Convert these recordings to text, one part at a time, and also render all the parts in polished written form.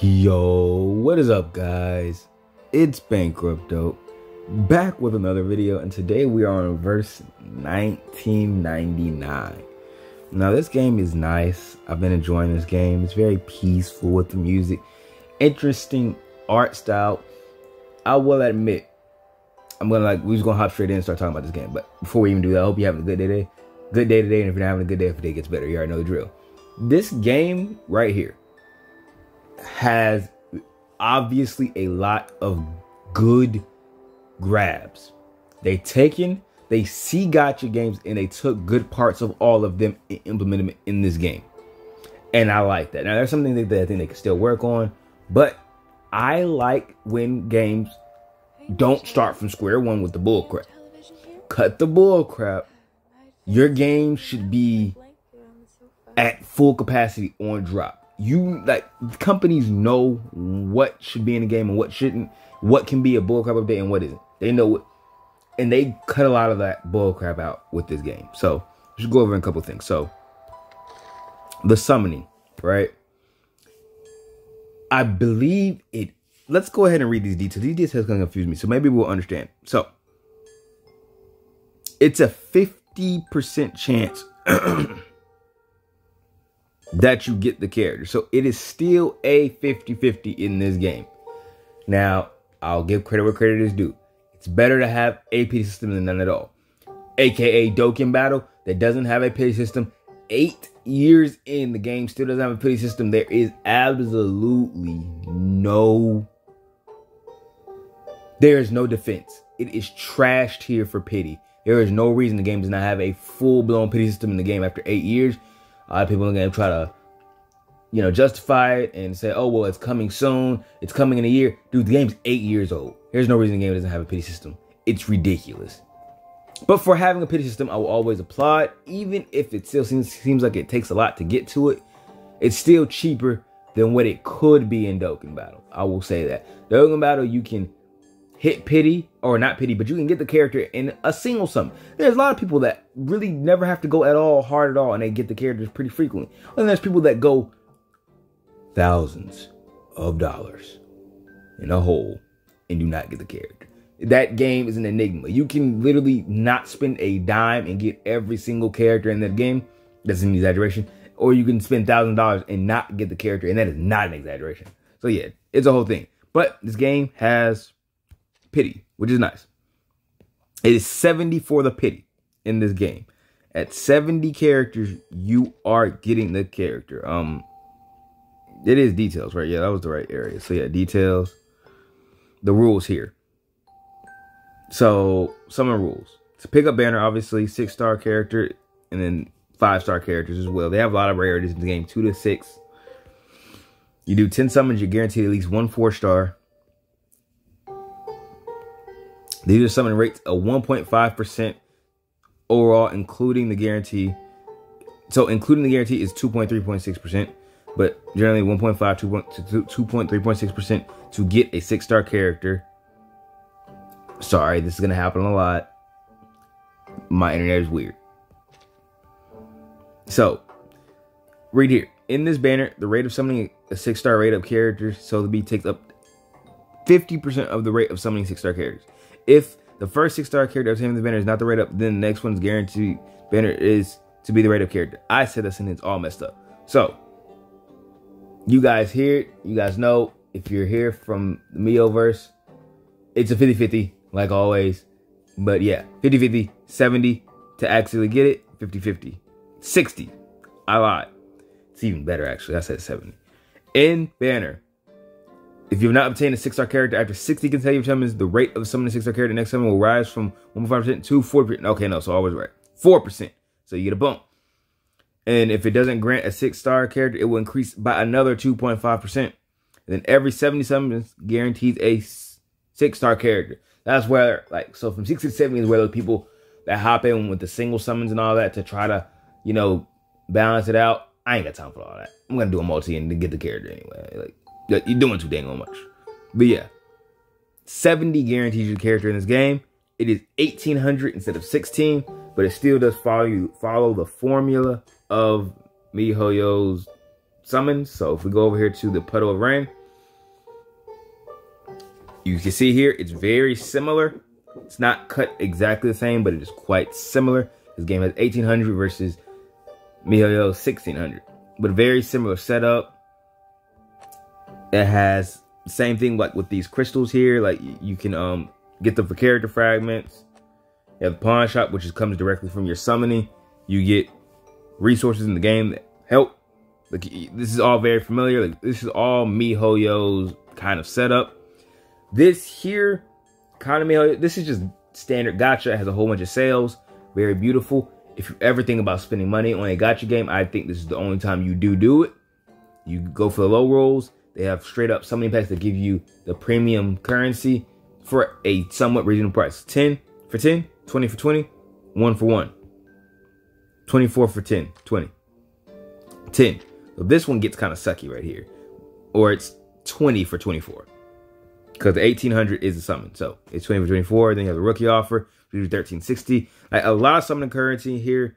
Yo, what is up, guys? It's Bankrupt Dope, back with another video, and today we are on verse 1999. Now, this game is nice. I've been enjoying this game. It's very peaceful with the music, interesting art style. I will admit, we're just gonna hop straight in and start talking about this game. But before we even do that, I hope you're having a good day today. Good day today, and if you're not having a good day, if the day gets better, you already know the drill. This game right here has obviously a lot of good grabs. They see gotcha games and they took good parts of all of them and implemented them in this game. And I like that. Now, there's something that I think they can still work on, but I like when games don't start from square one with the bullcrap. Cut the bullcrap. Your game should be at full capacity on drop. Companies know what should be in the game and what shouldn't, what can be a bullcrap update and what isn't. They know it, and they cut a lot of that bullcrap out with this game. So let's go over a couple things. So the summoning, right? I believe it. Let's go ahead and read these details. These details are going to confuse me, so maybe we'll understand. So it's a 50% chance that you get the character. So it is still a 50-50 in this game. Now, I'll give credit where credit is due. It's better to have a pity system than none at all. AKA Dokkan Battle that doesn't have a pity system. 8 years in, the game still doesn't have a pity system. There is absolutely no defense. It is trashed here for pity. There is no reason the game does not have a full-blown pity system in the game after 8 years. A lot of people are going to try to, justify it and say, oh, well, it's coming soon. It's coming in a year. Dude, the game's 8 years old. There's no reason the game doesn't have a pity system. It's ridiculous. But for having a pity system, I will always applaud. Even if it still seems like it takes a lot to get to it, it's still cheaper than what it could be in Dokkan Battle. I will say that. Dokkan Battle, you can hit pity, or not pity, but you can get the character in a single summon. There's a lot of people that really never have to go hard at all, and they get the characters pretty frequently. And there's people that go thousands of dollars in a hole and do not get the character. That game is an enigma. You can literally not spend a dime and get every single character in that game. That's an exaggeration. Or you can spend $1,000 and not get the character, and that is not an exaggeration. So yeah, it's a whole thing. But this game has pity, which is nice. It is 70 for the pity in this game. At 70 characters, you are getting the character. It is details, right? Yeah, that was the right area. So yeah, details. The rules here. So summon rules. To pick up banner, obviously 6-star character, and then 5-star characters as well. They have a lot of rarities in the game, 2 to 6. You do 10 summons, you're guaranteed at least 1 4-star. These are summon rates of 1.5% overall, including the guarantee. So including the guarantee is 2.3.6%, but generally 1.5 to 2.3.6% to get a 6-star character. Sorry, this is going to happen a lot. My internet is weird. So, read here. In this banner, the rate of summoning a 6-star rate of characters, so the B takes up 50% of the rate of summoning 6-star characters. If the first 6-star character of the banner is not the rate up, then the next one's guaranteed banner is to be the rate up character. I said that sentence all messed up. So, you guys hear it. You guys know, if you're here from the Mioverse, it's a 50-50, like always. But yeah, 50-50, 70 to actually get it, 50-50. 60. I lied. It's even better, actually. I said 70. In banner, if you have not obtained a 6-star character after 60 consecutive summons, the rate of summoning a 6-star character next summon will rise from 1.5% to 4%. Okay, no, so always right. 4%. So you get a bump. And if it doesn't grant a 6-star character, it will increase by another 2.5%. And then every 70 summons guarantees a 6-star character. That's where, so from 60 to 70 is where those people that hop in with the single summons and all that to try to, balance it out. I ain't got time for all that. I'm going to do a multi and get the character anyway. You're doing too dang much. But yeah, 70 guarantees you the character in this game. It is 1,800 instead of 16, but it still does follow the formula of MiHoYo's summons. So if we go over here to the Puddle of Rain, You can see here, it's very similar. It's not cut exactly the same, but it is quite similar. This game has 1800 versus MiHoYo 1600, but very similar setup. It has the same thing like with these crystals here. Like you can get them for character fragments. You have the pawn shop, which comes directly from your summoning. You get resources in the game that help. Like this is all very familiar. Like this is all MiHoYo's kind of setup. This here, kind of MiHoYo, this is just standard gacha. It has a whole bunch of sales. Very beautiful. If you ever think about spending money on a gacha game, I think this is the only time you do it. You go for the low rolls. They have straight up summoning packs that give you the premium currency for a somewhat reasonable price. 10 for 10, 20 for 20, 1 for 1. 24 for 10, 20. 10. So this one gets kind of sucky right here. Or it's 20 for 24. Because the 1800 is the summon. So it's 20 for 24. Then you have the rookie offer, which is 1360. Like a lot of summoning currency here.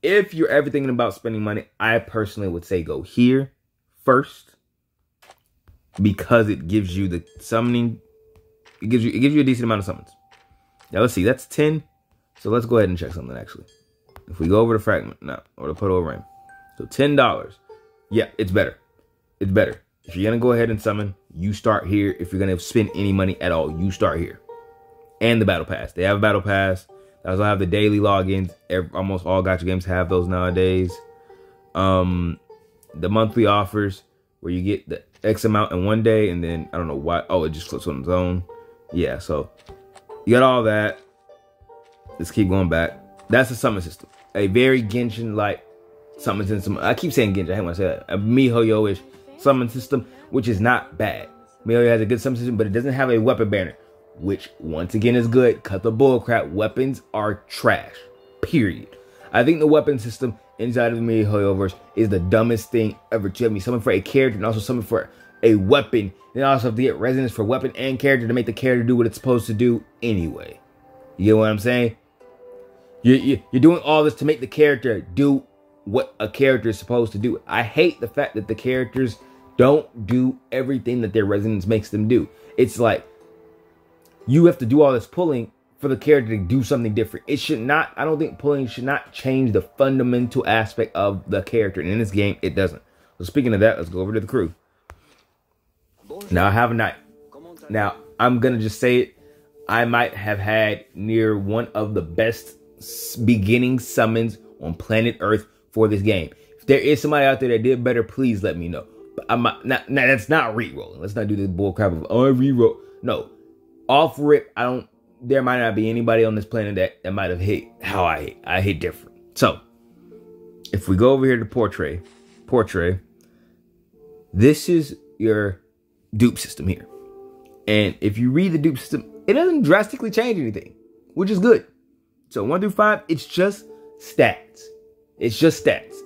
If you're ever thinking about spending money, I personally would say go here first. Because it gives you the summoning. It gives you a decent amount of summons. Now let's see, that's 10. So let's go ahead and check something actually. If we go over to fragment now, or to put over in. So $10. Yeah, it's better. It's better. If you're gonna go ahead and summon, you start here. If you're gonna spend any money at all, you start here. And the battle pass. They have a battle pass. They also have the daily logins. Almost all gacha games have those nowadays. The monthly offers where you get the X amount in one day, and then I don't know why. Oh, it just flips on its own. Yeah, so you got all that. Let's keep going back. That's the summon system. A very Genshin-like summon system. I keep saying Genshin. I hate when I say that. A MiHoYo-ish summon system, which is not bad. MiHoYo has a good summon system, but it doesn't have a weapon banner, which once again is good. Cut the bull crap. Weapons are trash. Period. I think the weapon system inside of the MiHoYoverse is the dumbest thing ever to have me summon for a character and also summon for a weapon. Then also have to get resonance for weapon and character to make the character do what it's supposed to do anyway. You get what I'm saying? You're doing all this to make the character do what a character is supposed to do. I hate the fact that the characters don't do everything that their resonance makes them do. It's like you have to do all this pulling for the character to do something different. It should not, I don't think pulling should not change the fundamental aspect of the character. And in this game, it doesn't. So speaking of that, let's go over to the crew. Now I have a knight. Now I'm going to just say it. I might have had near one of the best beginning summons on planet Earth for this game. If there is somebody out there that did better, please let me know. But I'm not, that's not re-rolling. Let's not do this bull crap of, oh, re-roll. No. Off rip, there might not be anybody on this planet that might have hit how I hit. I hit different. So, if we go over here to portrait, this is your dupe system here. And if you read the dupe system, it doesn't drastically change anything, which is good. So 1 through 5, it's just stats. It's just stats.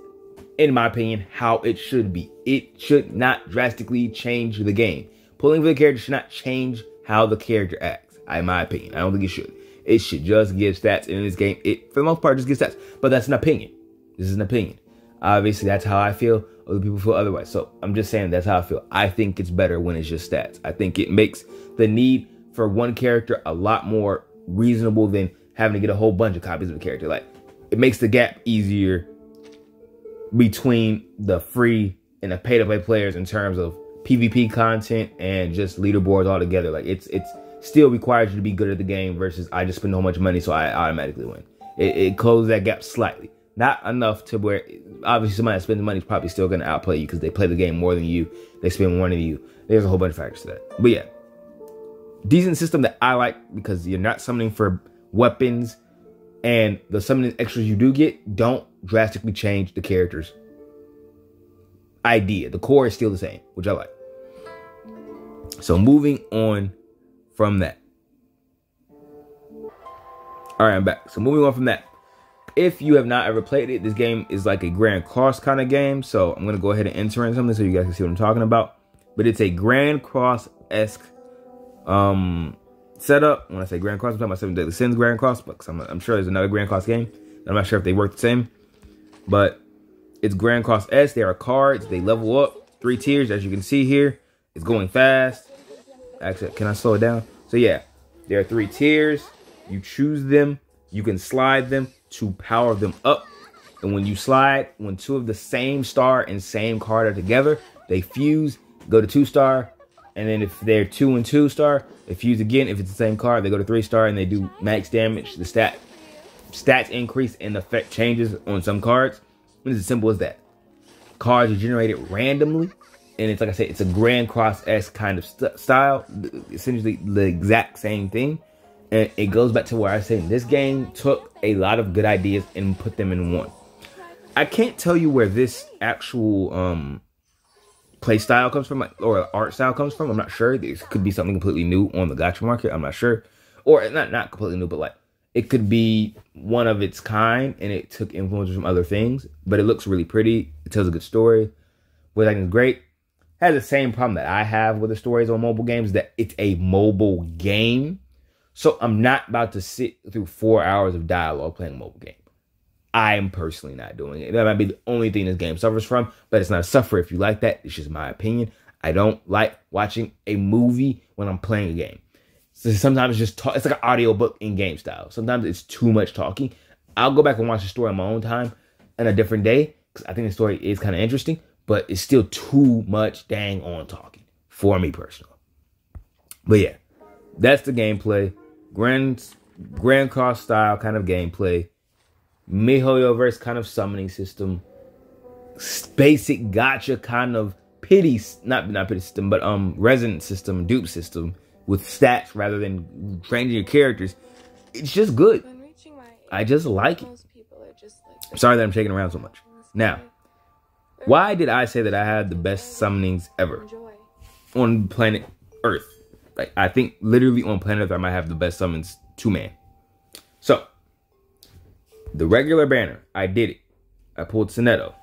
In my opinion, how it should be. It should not drastically change the game. Pulling for the character should not change how the character acts. In my opinion, I don't think it should. It should just give stats. And in this game, it for the most part just gives stats. But that's an opinion. This is an opinion. Obviously, that's how I feel. Other people feel otherwise. So I'm just saying that's how I feel. I think it's better when it's just stats. I think it makes the need for one character a lot more reasonable than having to get a whole bunch of copies of the character. Like, it makes the gap easier between the free and the pay-to-play players in terms of PvP content and just leaderboards altogether. Like, it's still requires you to be good at the game versus I just spend so much money so I automatically win. It closes that gap slightly. Not enough to where, obviously somebody that spends money is probably still going to outplay you because they play the game more than you. They spend more than you. There's a whole bunch of factors to that. But yeah, decent system that I like because you're not summoning for weapons, and the summoning extras you do get don't drastically change the character's idea. The core is still the same, which I like. So moving on from that. All right, I'm back. So moving on from that. If you have not ever played it, this game is like a Grand Cross kind of game. So I'm going to go ahead and enter in something so you guys can see what I'm talking about. But it's a Grand Cross-esque setup. When I say Grand Cross, I'm talking about Seven Deadly Sins Grand Cross, because I'm sure there's another Grand Cross game. I'm not sure if they work the same, but it's Grand Cross-esque. There are cards. They level up 3 tiers, as you can see here. It's going fast. Actually, can I slow it down? So yeah, there are 3 tiers. You choose them. You can slide them to power them up. And when you slide, when 2 of the same star and same card are together, they fuse, go to 2-star. And then if they're 2 and 2-star, they fuse again. If it's the same card, they go to 3-star and they do max damage. The stats increase and the effect changes on some cards. It's as simple as that. Cards are generated randomly. And it's like I said, it's a Grand Cross-esque kind of style. Essentially the exact same thing. And it goes back to where I say this game took a lot of good ideas and put them in one. I can't tell you where this actual play style comes from, or art style comes from. I'm not sure. This could be something completely new on the gacha market. I'm not sure. Or not completely new, but like it could be one of its kind and it took influences from other things. But it looks really pretty. It tells a good story. What I think is great. Has the same problem that I have with the stories on mobile games, that it's a mobile game. So I'm not about to sit through 4 hours of dialogue playing a mobile game. I'm personally not doing it. That might be the only thing this game suffers from, but it's not a suffer if you like that. It's just my opinion. I don't like watching a movie when I'm playing a game. So sometimes it's just it's like an audiobook in game style. Sometimes it's too much talking. I'll go back and watch the story on my own time on a different day because I think the story is kind of interesting, but it's still too much dang on talking for me personally. But yeah, that's the gameplay. Grand Cross style kind of gameplay. MiHoYoverse kind of summoning system. Basic gacha kind of pity, not pity system, but resonance system, dupe system with stats rather than changing your characters. It's just good. I just like it. Sorry that I'm shaking around so much. Now, why did I say that I had the best summonings ever on planet Earth? Like, I think literally on planet Earth I might have the best summons 2-man. So, the regular banner, I did it. I pulled Soneto.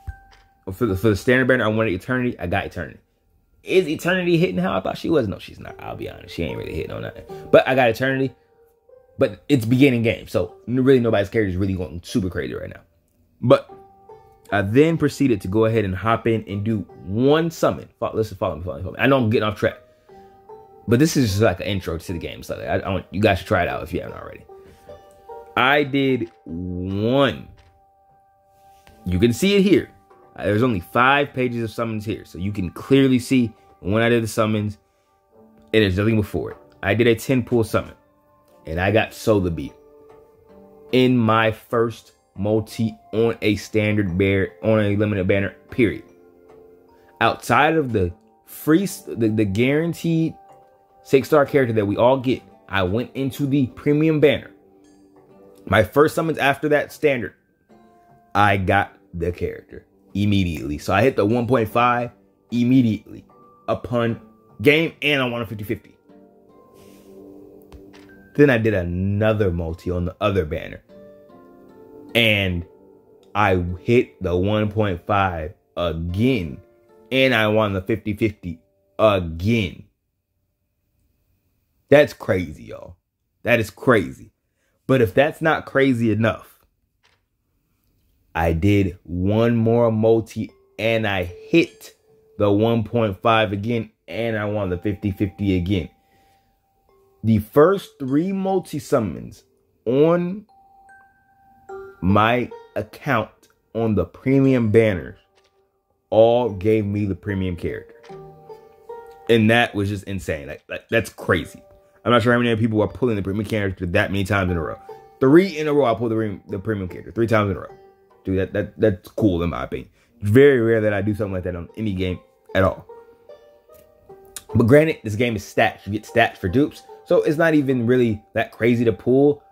For the standard banner, I wanted Eternity. I got Eternity. Is Eternity hitting how I thought she was? No, she's not. I'll be honest. She ain't really hitting on that. But I got Eternity. But it's beginning game. So really nobody's character is really going super crazy right now. But I then proceeded to go ahead and hop in and do one summon. Listen, follow me. I know I'm getting off track. But this is just like an intro to the game. So I want you guys should try it out if you haven't already. I did one. You can see it here. There's only 5 pages of summons here. So you can clearly see when I did the summons. And there's nothing before it. I did a 10-pull summon. And I got Solar Beat. In my first multi on a standard bear, on a limited banner, period. Outside of the free, the guaranteed 6-star character that we all get, I went into the premium banner. My first summons after that standard, I got the character immediately. So I hit the 1.5 immediately upon game, and I won a 50-50. Then I did another multi on the other banner, and I hit the 1.5 again, and I won the 50-50 again. That's crazy, y'all. That is crazy. But if that's not crazy enough, I did one more multi and I hit the 1.5 again and I won the 50-50 again. The first 3 multi summons on my account on the premium banners all gave me the premium character. And that was just insane. Like that's crazy. I'm not sure how many people are pulling the premium character that many times in a row. 3 in a row, I pulled the premium character 3 times in a row. Dude, that's cool in my opinion. Very rare that I do something like that on any game at all. But granted, this game is stats. You get stats for dupes, so it's not even really that crazy to pull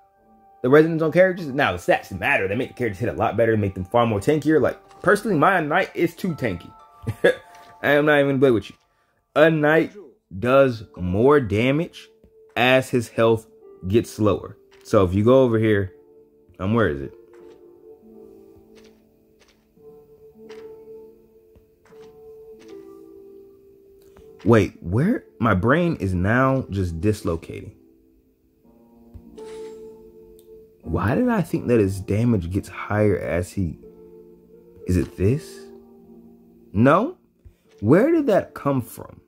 the resonance on characters. Now the stats matter. They make the characters hit a lot better, make them far more tankier. Like personally, my knight is too tanky. I'm not even gonna play with you. A knight does more damage as his health gets lower. So if you go over here, where is it? Wait, where? My brain is now just dislocating. Why did I think that his damage gets higher as he... Is it this? No? Where did that come from?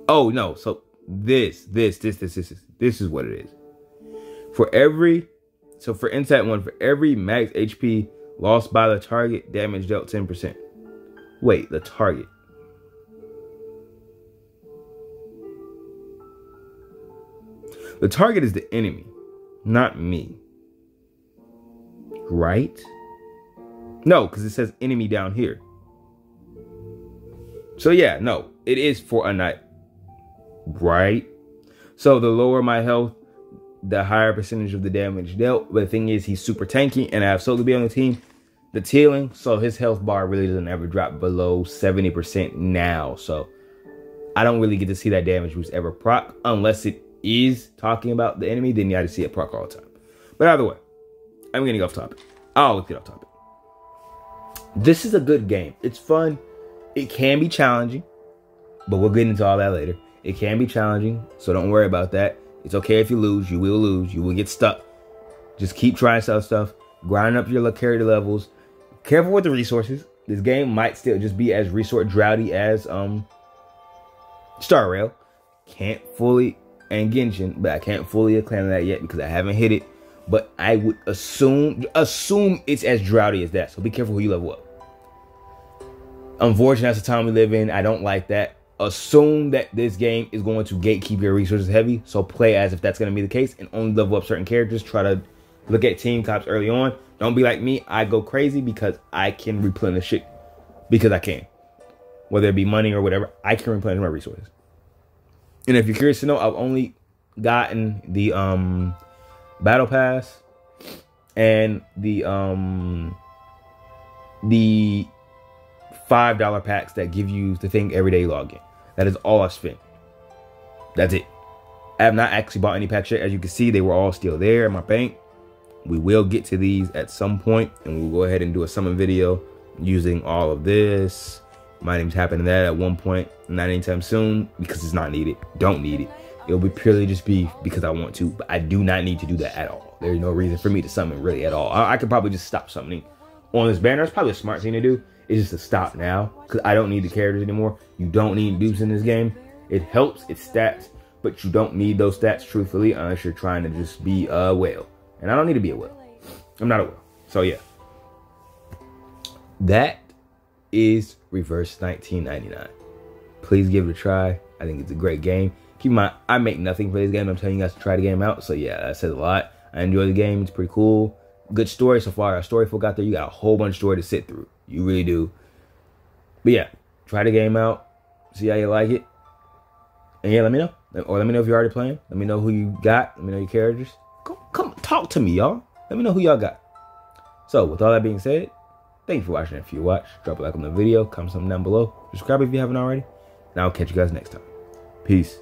Oh no, so this is what it is. For Insight 1, for every max HP lost by the target, damage dealt 10%. Wait, the target. The target is the enemy, not me. Right? No, because it says enemy down here. So yeah, no, it is for a knight. Right? So the lower my health, the higher percentage of the damage dealt. But the thing is, he's super tanky, and I have Solar Beam on the team. The healing, so his health bar really doesn't ever drop below 70% now. So I don't really get to see that damage boost ever proc, unless it is talking about the enemy. Then you have to see it proc all the time. But either way, I'm getting off topic. I'll look it off topic. This is a good game. It's fun. It can be challenging, but we'll get into all that later. It can be challenging, so don't worry about that. It's okay if you lose. You will lose. You will get stuck. Just keep trying stuff. Grind up your character levels. Careful with the resources. This game might still just be as resource droughty as Star Rail. Can't fully, and Genshin, but I can't fully acclaim that yet because I haven't hit it. But I would assume it's as droughty as that. So be careful who you level up. Unfortunately, that's the time we live in. I don't like that. Assume that this game is going to gatekeep your resources heavy. So play as if that's going to be the case and only level up certain characters. Try to look at team cops early on. Don't be like me. I go crazy because I can replenish it. Because I can. Whether it be money or whatever, I can replenish my resources. And if you're curious to know, I've only gotten the battle pass and the $5 packs that give you the thing everyday login. That is all I've spent. That's it. I have not actually bought any packs yet. As you can see, they were all still there in my bank. We will get to these at some point, and we'll go ahead and do a summon video using all of this. Might even happen to that at one point, not anytime soon, because it's not needed. Don't need it. It'll be purely just be because I want to, but I do not need to do that at all. There's no reason for me to summon really at all. I could probably just stop summoning on this banner. It's probably a smart thing to do. It's just to stop now, because I don't need the characters anymore. You don't need dupes in this game. It helps, it's stats, but you don't need those stats, truthfully, unless you're trying to just be a whale. And I don't need to be a whale. I'm not a whale. So yeah. That is Reverse 1999. Please give it a try. I think it's a great game. Keep in mind, I make nothing for this game. I'm telling you guys to try the game out. So yeah, that says a lot. I enjoy the game. It's pretty cool. Good story so far. Our story folk out there, you got a whole bunch of story to sit through. You really do. But yeah, try the game out. See how you like it. And yeah, let me know. Or let me know if you're already playing. Let me know who you got. Let me know your characters. Come talk to me, y'all. Let me know who y'all got. So with all that being said, thank you for watching. If you watch, drop a like on the video, comment something down below, subscribe if you haven't already, and I'll catch you guys next time. Peace.